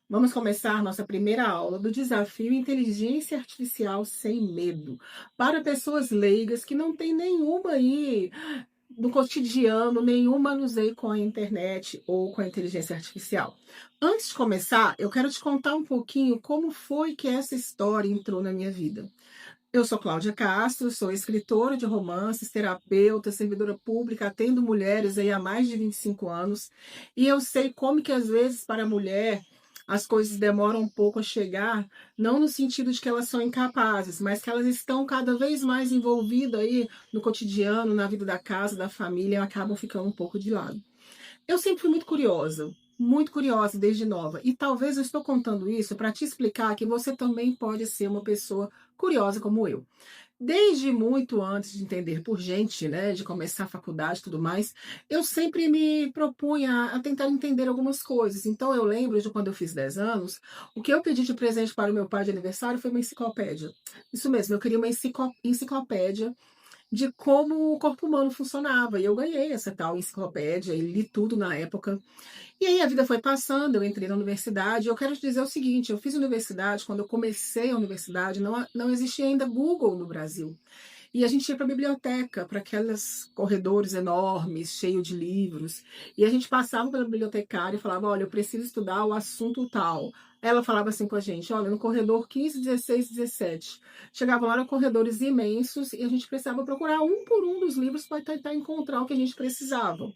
Vamos começar nossa primeira aula do desafio Inteligência Artificial sem medo, para pessoas leigas que não têm nenhuma aí no cotidiano, nenhum manuseio com a internet ou com a inteligência artificial. Antes de começar, eu quero te contar um pouquinho como foi que essa história entrou na minha vida. Eu sou Cláudia Castro, sou escritora de romances, terapeuta, servidora pública, atendo mulheres aí há mais de 25 anos, e eu sei como que às vezes para a mulher as coisas demoram um pouco a chegar, não no sentido de que elas são incapazes, mas que elas estão cada vez mais envolvidas aí no cotidiano, na vida da casa, da família, e acabam ficando um pouco de lado. Eu sempre fui muito curiosa desde nova. E talvez eu estou contando isso para te explicar que você também pode ser uma pessoa curiosa como eu. Desde muito antes de entender por gente, né, de começar a faculdade e tudo mais, eu sempre me propunha a tentar entender algumas coisas. Então eu lembro de quando eu fiz 10 anos, o que eu pedi de presente para o meu pai de aniversário foi uma enciclopédia. Isso mesmo, eu queria uma enciclopédia de como o corpo humano funcionava. E eu ganhei essa tal enciclopédia e li tudo na época. E aí a vida foi passando, eu entrei na universidade. Eu quero te dizer o seguinte: eu fiz universidade, quando eu comecei a universidade, não existia ainda Google no Brasil. E a gente ia para a biblioteca, para aqueles corredores enormes, cheios de livros. E a gente passava pela bibliotecária e falava: olha, eu preciso estudar o assunto tal. Ela falava assim com a gente: olha, no corredor 15, 16, 17. Chegavam lá, eram corredores imensos e a gente precisava procurar um por um dos livros para tentar encontrar o que a gente precisava.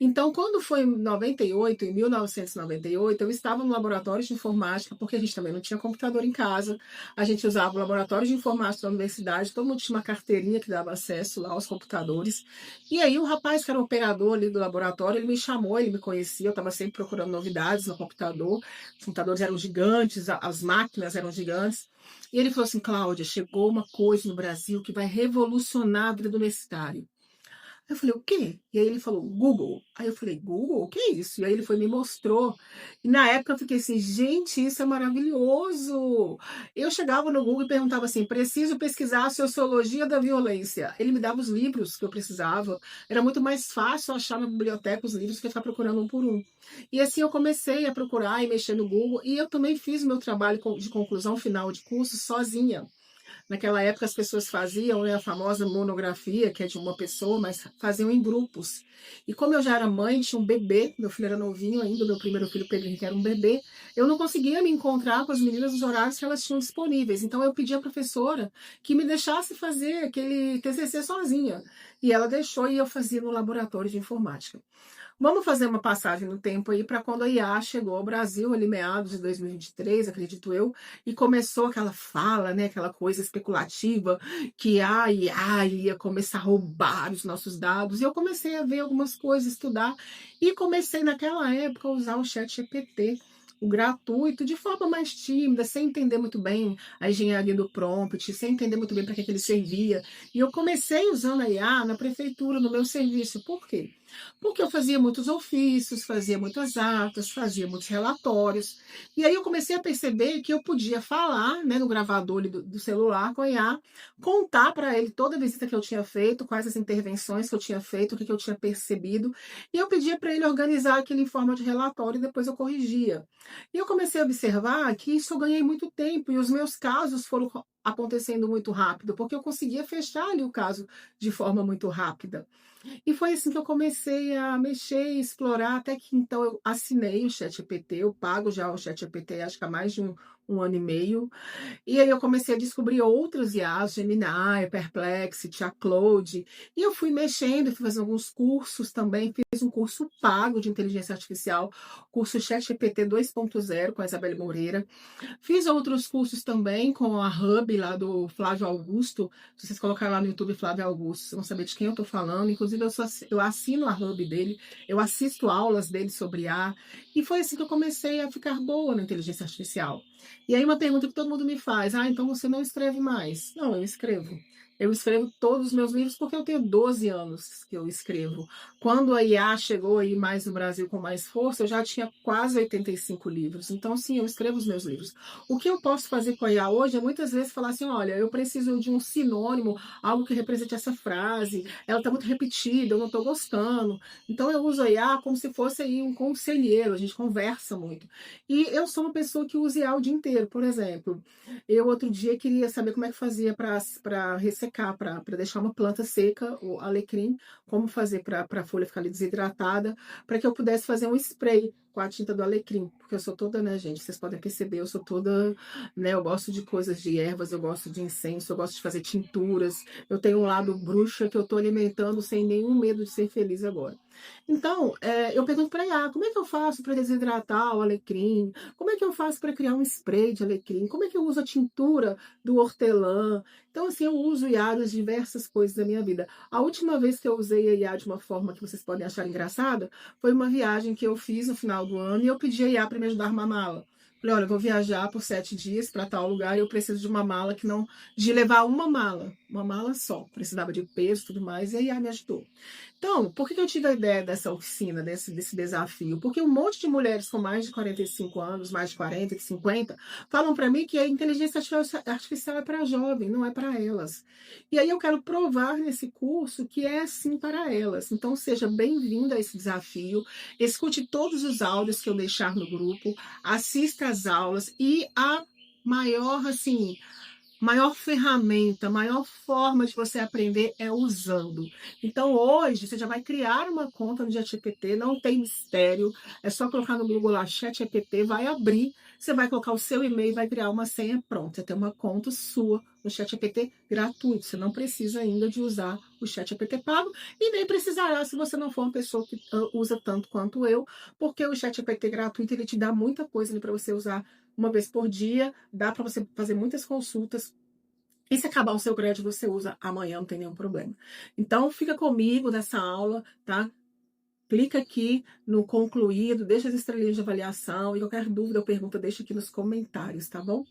Então, quando foi em 1998, eu estava no laboratório de informática, porque a gente também não tinha computador em casa. A gente usava o laboratório de informática da universidade, todo mundo tinha uma carteirinha que dava acesso lá aos computadores. E aí o rapaz que era o operador ali do laboratório, ele me chamou, ele me conhecia, eu estava sempre procurando novidades no computador. Os computadores eram gigantes, as máquinas eram gigantes. E ele falou assim: Cláudia, chegou uma coisa no Brasil que vai revolucionar a vida do universitário. Eu falei: "O quê?" E aí ele falou: "Google". Aí eu falei: "Google? O que é isso?" E aí ele foi e me mostrou. E na época eu fiquei assim: "Gente, isso é maravilhoso". Eu chegava no Google e perguntava assim: "Preciso pesquisar a sociologia da violência". Ele me dava os livros que eu precisava. Era muito mais fácil achar na biblioteca os livros que ficar procurando um por um. E assim eu comecei a procurar e mexer no Google, e eu também fiz o meu trabalho de conclusão final de curso sozinha. Naquela época as pessoas faziam, né, a famosa monografia, que é de uma pessoa, mas faziam em grupos. E como eu já era mãe, tinha um bebê, meu filho era novinho ainda, meu primeiro filho Pedro Henrique era um bebê, eu não conseguia me encontrar com as meninas nos horários que elas tinham disponíveis. Então eu pedi à professora que me deixasse fazer aquele TCC sozinha. E ela deixou e eu fazia no laboratório de informática. Vamos fazer uma passagem no tempo aí para quando a IA chegou ao Brasil, ali meados de 2023, acredito eu, e começou aquela fala, né, aquela coisa especulativa que a IA ia começar a roubar os nossos dados. E eu comecei a ver algumas coisas, estudar, e comecei naquela época a usar o ChatGPT, o gratuito, de forma mais tímida, sem entender muito bem a engenharia do prompt, sem entender muito bem para que ele servia. E eu comecei usando a IA na prefeitura, no meu serviço. Por quê? Porque eu fazia muitos ofícios, fazia muitas atas, fazia muitos relatórios. E aí eu comecei a perceber que eu podia falar, né, no gravador ali do celular com a IA, contar para ele toda a visita que eu tinha feito, quais as intervenções que eu tinha feito, o que eu tinha percebido. E eu pedia para ele organizar aquilo em forma de relatório e depois eu corrigia. E eu comecei a observar que isso eu ganhei muito tempo e os meus casos foram acontecendo muito rápido, porque eu conseguia fechar ali o caso de forma muito rápida. E foi assim que eu comecei a mexer e explorar, até que então eu assinei o ChatGPT, eu pago já o ChatGPT acho que há mais de um ano e meio. E aí eu comecei a descobrir outros IAs, Gemini, Perplexity, a Claude, e eu fui mexendo, fui fazendo alguns cursos também, fiz um curso pago de inteligência artificial, curso ChatGPT 2.0 com a Isabelle Moreira. Fiz outros cursos também com a Hub lá do Flávio Augusto. Se vocês colocarem lá no YouTube Flávio Augusto, vocês vão saber de quem eu estou falando. Inclusive, eu assino a Hub dele, eu assisto aulas dele sobre IA. E foi assim que eu comecei a ficar boa na inteligência artificial. E aí uma pergunta que todo mundo me faz: ah, então você não escreve mais? Não, eu escrevo. Eu escrevo todos os meus livros porque eu tenho 12 anos que eu escrevo. Quando a IA chegou aí mais no Brasil com mais força, eu já tinha quase 85 livros. Então, sim, eu escrevo os meus livros. O que eu posso fazer com a IA hoje é muitas vezes falar assim: olha, eu preciso de um sinônimo, algo que represente essa frase, ela está muito repetida, eu não estou gostando. Então, eu uso a IA como se fosse aí um conselheiro, a gente conversa muito. E eu sou uma pessoa que usa IA o dia inteiro, por exemplo. Eu outro dia queria saber como é que fazia para ressecar, para deixar uma planta seca, o alecrim, como fazer para a folha ficar ali desidratada, para que eu pudesse fazer um spray com a tinta do alecrim, porque eu sou toda, né, gente, vocês podem perceber, eu sou toda, né, eu gosto de coisas de ervas, eu gosto de incenso, eu gosto de fazer tinturas, eu tenho um lado bruxa que eu tô alimentando sem nenhum medo de ser feliz agora. Então, eu pergunto para IA, como é que eu faço para desidratar o alecrim? Como é que eu faço para criar um spray de alecrim? Como é que eu uso a tintura do hortelã? Então, assim, eu uso IA nas diversas coisas da minha vida. A última vez que eu usei a IA de uma forma que vocês podem achar engraçada foi uma viagem que eu fiz no final do ano e eu pedi a IA para me ajudar a arrumar mala. Falei, olha, eu vou viajar por 7 dias para tal lugar e eu preciso de uma mala que não... de levar uma mala só. Precisava de peso e tudo mais, e a IA me ajudou. Então, por que eu tive a ideia dessa oficina, desse desafio? Porque um monte de mulheres com mais de 45 anos, mais de 40, de 50, falam para mim que a inteligência artificial é para jovem, não é para elas. E aí eu quero provar nesse curso que é assim para elas. Então, seja bem-vinda a esse desafio. Escute todos os áudios que eu deixar no grupo, assista às aulas e a maior, assim, maior ferramenta, maior forma de você aprender é usando. Então, hoje, você já vai criar uma conta no ChatGPT, não tem mistério, é só colocar no Google lá, ChatGPT, vai abrir, você vai colocar o seu e-mail, vai criar uma senha, pronto, você tem uma conta sua no ChatGPT gratuito, você não precisa ainda de usar o ChatGPT pago, e nem precisará se você não for uma pessoa que usa tanto quanto eu, porque o ChatGPT gratuito, ele te dá muita coisa para você usar uma vez por dia, dá para você fazer muitas consultas. E se acabar o seu crédito, você usa amanhã, não tem nenhum problema. Então, fica comigo nessa aula, tá? Clica aqui no concluído, deixa as estrelinhas de avaliação e qualquer dúvida ou pergunta, deixa aqui nos comentários, tá bom?